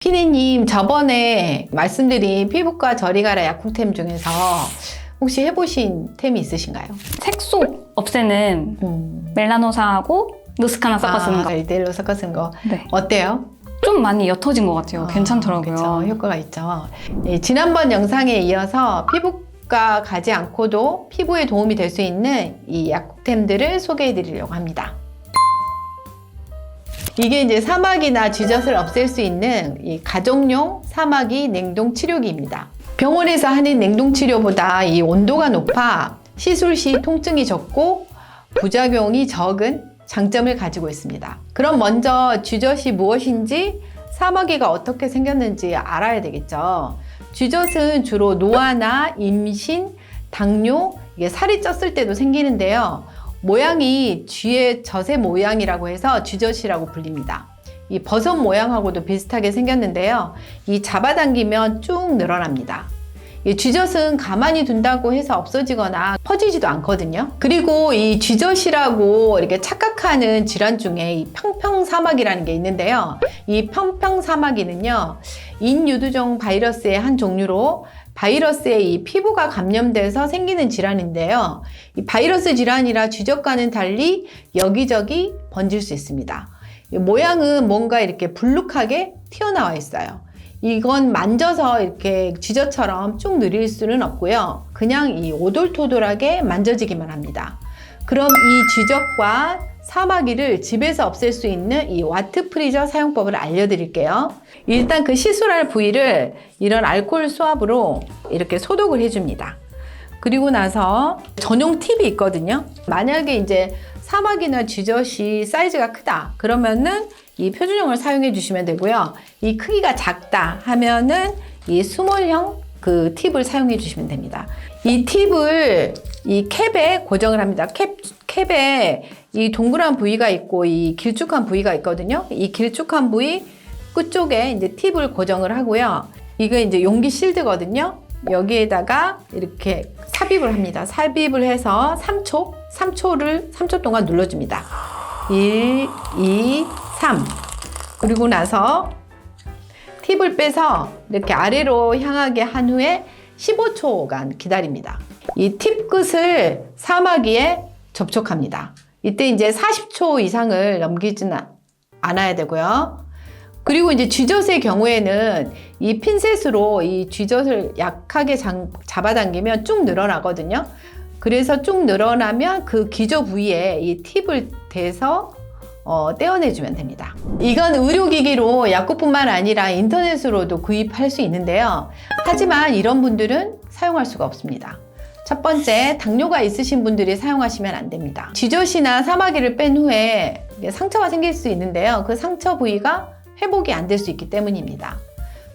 피디님, 저번에 말씀드린 피부과 저리 가라 약국템 중에서 혹시 해보신 템이 있으신가요? 색소 없애는 멜라노사하고 노스카나 섞어 쓰는 거. 이대로 섞어 쓴 거. 네. 어때요? 좀 많이 옅어진 것 같아요. 괜찮더라고요. 그쵸, 효과가 있죠. 지난번 영상에 이어서 피부과 가지 않고도 피부에 도움이 될 수 있는 이 약국템들을 소개해 드리려고 합니다. 이게 이제 사마귀나 쥐젖을 없앨 수 있는 이 가정용 사마귀 냉동 치료기입니다. 병원에서 하는 냉동 치료보다 이 온도가 높아 시술 시 통증이 적고 부작용이 적은 장점을 가지고 있습니다. 그럼 먼저 쥐젖이 무엇인지, 사마귀가 어떻게 생겼는지 알아야 되겠죠. 쥐젖은 주로 노화나 임신, 당뇨, 이게 살이 쪘을 때도 생기는데요. 모양이 쥐의 젖의 모양이라고 해서 쥐젖이라고 불립니다. 이 버섯 모양하고도 비슷하게 생겼는데요. 이 잡아당기면 쭉 늘어납니다. 이 쥐젖은 가만히 둔다고 해서 없어지거나 퍼지지도 않거든요. 그리고 이 쥐젖이라고 이렇게 착각하는 질환 중에 이 평평사마귀라는 게 있는데요. 이 평평사마귀는요, 인유두종 바이러스의 한 종류로 바이러스에 이 피부가 감염돼서 생기는 질환인데요. 이 바이러스 질환이라 쥐젖과는 달리 여기저기 번질 수 있습니다. 모양은 뭔가 이렇게 불룩하게 튀어나와 있어요. 이건 만져서 이렇게 쥐젖처럼 쭉 늘릴 수는 없고요. 그냥 이 오돌토돌하게 만져지기만 합니다. 그럼 이 쥐젖과 사마귀를 집에서 없앨 수 있는 이 와트 프리저 사용법을 알려드릴게요. 일단 그 시술할 부위를 이런 알코올 수압으로 이렇게 소독을 해줍니다. 그리고 나서 전용 팁이 있거든요. 만약에 이제 사마귀나 쥐젖이 사이즈가 크다 그러면은 이 표준형을 사용해 주시면 되고요. 이 크기가 작다 하면은 이 스몰형 그 팁을 사용해 주시면 됩니다. 이 팁을 이 캡에 고정을 합니다. 캡에 이 동그란 부위가 있고 이 길쭉한 부위가 있거든요. 이 길쭉한 부위 끝쪽에 이제 팁을 고정을 하고요. 이게 이제 용기 실드거든요. 여기에다가 이렇게 삽입을 합니다. 삽입을 해서 3초 동안 눌러줍니다. 1, 2, 3. 그리고 나서 팁을 빼서 이렇게 아래로 향하게 한 후에 15초간 기다립니다. 이 팁 끝을 사마귀에 접촉합니다. 이때 이제 40초 이상을 넘기지는 않아야 되고요. 그리고 이제 쥐젖의 경우에는 이 핀셋으로 이 쥐젖을 약하게 잡아당기면 쭉 늘어나거든요. 그래서 쭉 늘어나면 그 기저 부위에 이 팁을 대서 떼어내주면 됩니다. 이건 의료기기로 약국뿐만 아니라 인터넷으로도 구입할 수 있는데요. 하지만 이런 분들은 사용할 수가 없습니다. 첫 번째, 당뇨가 있으신 분들이 사용하시면 안 됩니다. 쥐젖이나 사마귀를 뺀 후에 상처가 생길 수 있는데요. 그 상처 부위가 회복이 안 될 수 있기 때문입니다.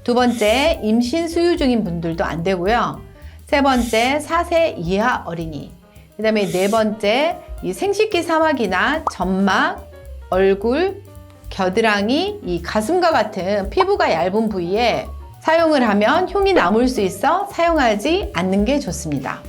두 번째, 임신 수유 중인 분들도 안 되고요. 세 번째, 4세 이하 어린이. 그 다음에 네 번째, 이 생식기 사마귀나 점막, 얼굴, 겨드랑이, 이 가슴과 같은 피부가 얇은 부위에 사용을 하면 흉이 남을 수 있어 사용하지 않는 게 좋습니다.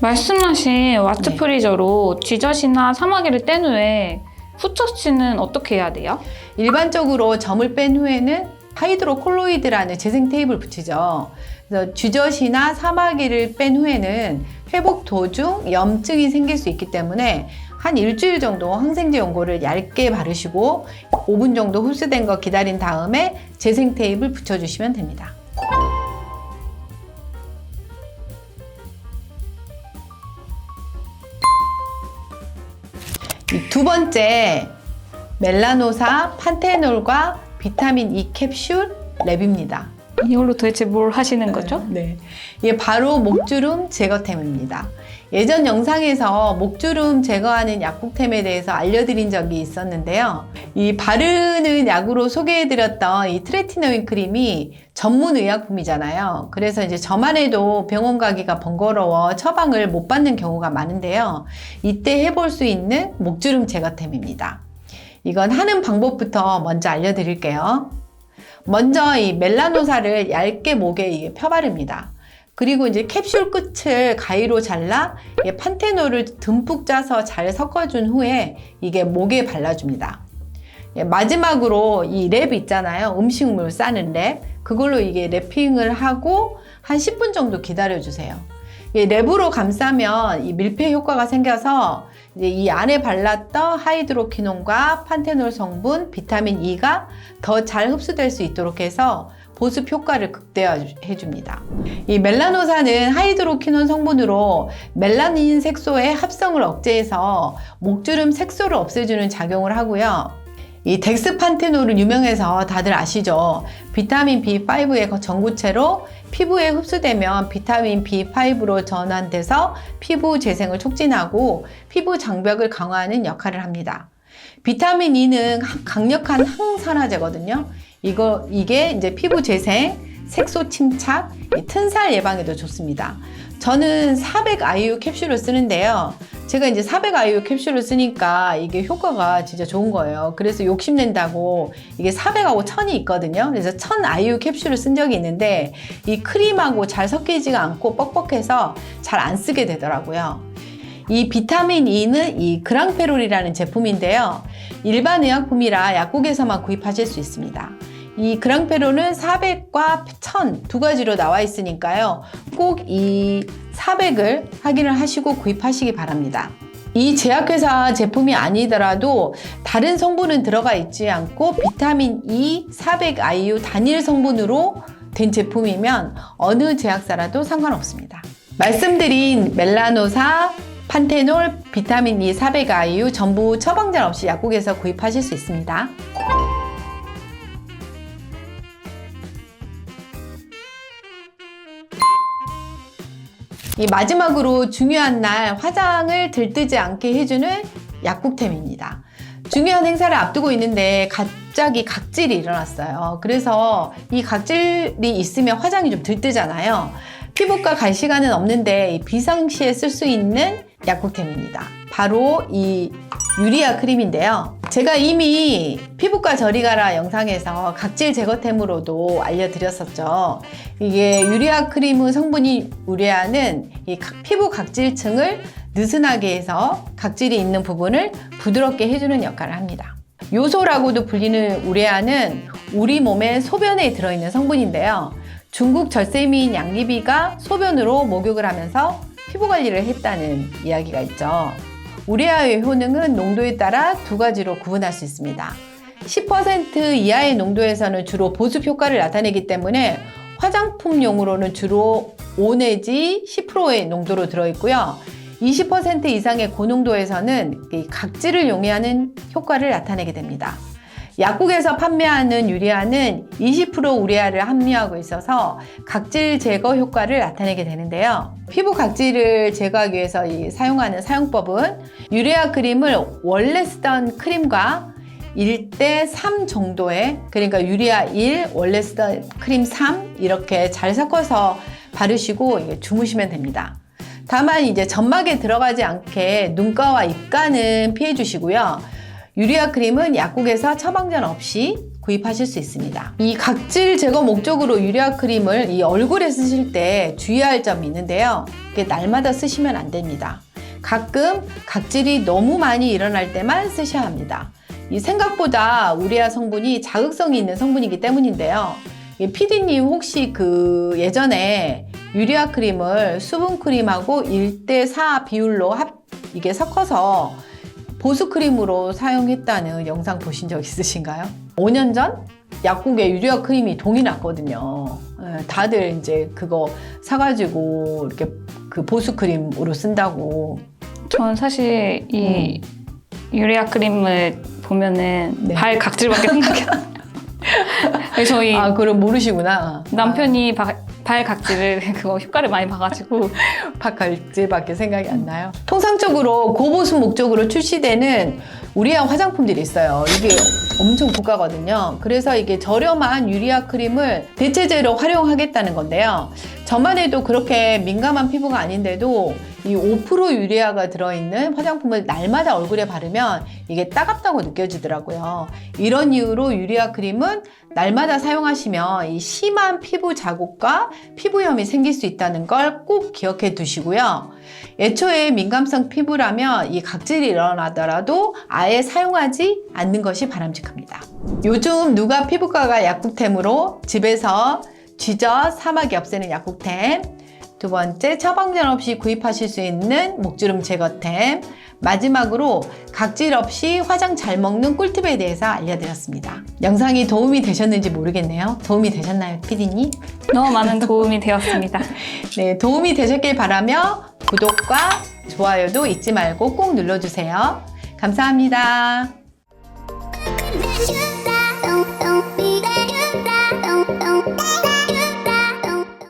말씀하신 와트 프리저로 쥐젖이나 사마귀를 뗀 후에 후처치는 어떻게 해야 돼요? 일반적으로 점을 뺀 후에는 하이드로콜로이드라는 재생 테이프를 붙이죠. 그래서 쥐젖이나 사마귀를 뺀 후에는 회복 도중 염증이 생길 수 있기 때문에 한 일주일 정도 항생제 연고를 얇게 바르시고 5분 정도 흡수된 거 기다린 다음에 재생 테이프를 붙여주시면 됩니다. 두 번째, 멜라노사 판테놀과 비타민 E 캡슐 랩입니다. 이걸로 도대체 뭘 하시는 거죠? 네, 이게 바로 목주름 제거템입니다. 예전 영상에서 목주름 제거하는 약국템에 대해서 알려드린 적이 있었는데요. 이 바르는 약으로 소개해드렸던 이 트레티노인 크림이 전문 의약품이잖아요. 그래서 이제 저만 해도 병원 가기가 번거로워 처방을 못 받는 경우가 많은데요. 이때 해볼 수 있는 목주름 제거템입니다. 이건 하는 방법부터 먼저 알려드릴게요. 먼저 이 멜라노사를 얇게 목에 펴바릅니다. 그리고 이제 캡슐 끝을 가위로 잘라 판테놀을 듬뿍 짜서 잘 섞어준 후에 이게 목에 발라줍니다. 마지막으로 이 랩 있잖아요. 음식물 싸는 랩. 그걸로 이게 랩핑을 하고 한 10분 정도 기다려주세요. 이 랩으로 감싸면 이 밀폐 효과가 생겨서 이제 이 안에 발랐던 하이드로퀴논과 판테놀 성분, 비타민 E가 더 잘 흡수될 수 있도록 해서 보습 효과를 극대화해 줍니다. 이 멜라노사는 하이드로퀴논 성분으로 멜라닌 색소의 합성을 억제해서 목주름 색소를 없애주는 작용을 하고요. 이 덱스판테놀은 유명해서 다들 아시죠? 비타민 B5의 전구체로 피부에 흡수되면 비타민 B5로 전환돼서 피부 재생을 촉진하고 피부 장벽을 강화하는 역할을 합니다. 비타민 E는 강력한 항산화제거든요. 이게 이제 피부 재생, 색소 침착, 튼살 예방에도 좋습니다. 저는 400IU 캡슐을 쓰는데요. 제가 이제 400IU 캡슐을 쓰니까 이게 효과가 진짜 좋은 거예요. 그래서 욕심낸다고 이게 400하고 1000이 있거든요. 그래서 1000IU 캡슐을 쓴 적이 있는데 이 크림하고 잘 섞이지가 않고 뻑뻑해서 잘 안 쓰게 되더라고요. 이 비타민 E는 이 그랑페롤이라는 제품인데요. 일반 의약품이라 약국에서만 구입하실 수 있습니다. 이 그랑페롤은 400과 1000 두 가지로 나와 있으니까요. 꼭 이 400을 확인을 하시고 구입하시기 바랍니다. 이 제약회사 제품이 아니더라도 다른 성분은 들어가 있지 않고 비타민 E 400IU 단일 성분으로 된 제품이면 어느 제약사라도 상관없습니다. 말씀드린 멜라노사, 판테놀, 비타민 E 400IU 전부 처방전 없이 약국에서 구입하실 수 있습니다. 이 마지막으로 중요한 날 화장을 들뜨지 않게 해주는 약국템입니다. 중요한 행사를 앞두고 있는데 갑자기 각질이 일어났어요. 그래서 이 각질이 있으면 화장이 좀 들뜨잖아요. 피부과 갈 시간은 없는데 비상시에 쓸 수 있는 약국템입니다. 바로 이 유리아 크림인데요. 제가 이미 피부과 저리 가라 영상에서 각질 제거템으로도 알려드렸었죠. 이게 유리아 크림의 성분인 우레아는 이 피부 각질층을 느슨하게 해서 각질이 있는 부분을 부드럽게 해주는 역할을 합니다. 요소라고도 불리는 우레아는 우리 몸의 소변에 들어있는 성분인데요. 중국 절세미인 양귀비가 소변으로 목욕을 하면서 피부 관리를 했다는 이야기가 있죠. 우레아의 효능은 농도에 따라 두 가지로 구분할 수 있습니다. 10% 이하의 농도에서는 주로 보습 효과를 나타내기 때문에 화장품용으로는 주로 5 내지 10%의 농도로 들어있고요. 20% 이상의 고농도에서는 각질을 용해하는 효과를 나타내게 됩니다. 약국에서 판매하는 유리아는 20% 우레아를 함유하고 있어서 각질 제거 효과를 나타내게 되는데요. 피부 각질을 제거하기 위해서 사용하는 사용법은 유레아 크림을 원래 쓰던 크림과 1:3 정도의, 그러니까 유리아 1, 원래 쓰던 크림 3 이렇게 잘 섞어서 바르시고 주무시면 됩니다. 다만 이제 점막에 들어가지 않게 눈가와 입가는 피해 주시고요. 유리아 크림은 약국에서 처방전 없이 구입하실 수 있습니다. 이 각질 제거 목적으로 유리아 크림을 이 얼굴에 쓰실 때 주의할 점이 있는데요. 이게 날마다 쓰시면 안 됩니다. 가끔 각질이 너무 많이 일어날 때만 쓰셔야 합니다. 이 생각보다 우레아 성분이 자극성이 있는 성분이기 때문인데요. PD님 혹시 예전에 유리아 크림을 수분 크림하고 1:4 비율로 이게 섞어서 보습크림으로 사용했다는 영상 보신 적 있으신가요? 5년 전 약국에 유리아 크림이 동이 났거든요. 다들 이제 그거 사가지고 이렇게 보습크림으로 쓴다고. 저는 사실 이 유리아 크림을 보면은 네. 발 각질밖에 생각이 안 나요. 저희 그럼 모르시구나. 남편이 발 각질을 그거 효과를 많이 봐가지고 각질밖에 생각이 안 나요. 통상적으로 고보습 목적으로 출시되는 우레아 화장품들이 있어요. 이게 엄청 고가거든요. 그래서 이게 저렴한 유리아 크림을 대체제로 활용하겠다는 건데요. 저만 해도 그렇게 민감한 피부가 아닌데도 이 5% 유리아가 들어있는 화장품을 날마다 얼굴에 바르면 이게 따갑다고 느껴지더라고요. 이런 이유로 유리아 크림은 날마다 사용하시면 이 심한 피부 자국과 피부염이 생길 수 있다는 걸 꼭 기억해 두시고요. 애초에 민감성 피부라면 이 각질이 일어나더라도 아예 사용하지 않는 것이 바람직합니다. 요즘 누가 피부과가 약국템으로 집에서 쥐젖, 사마귀 없애는 약국템, 두 번째, 처방전 없이 구입하실 수 있는 목주름 제거템, 마지막으로 각질 없이 화장 잘 먹는 꿀팁에 대해서 알려드렸습니다. 영상이 도움이 되셨는지 모르겠네요. 도움이 되셨나요, 피디님? 너무 많은 도움이 되었습니다. 네, 도움이 되셨길 바라며 구독과 좋아요도 잊지 말고 꼭 눌러주세요. 감사합니다. Don't be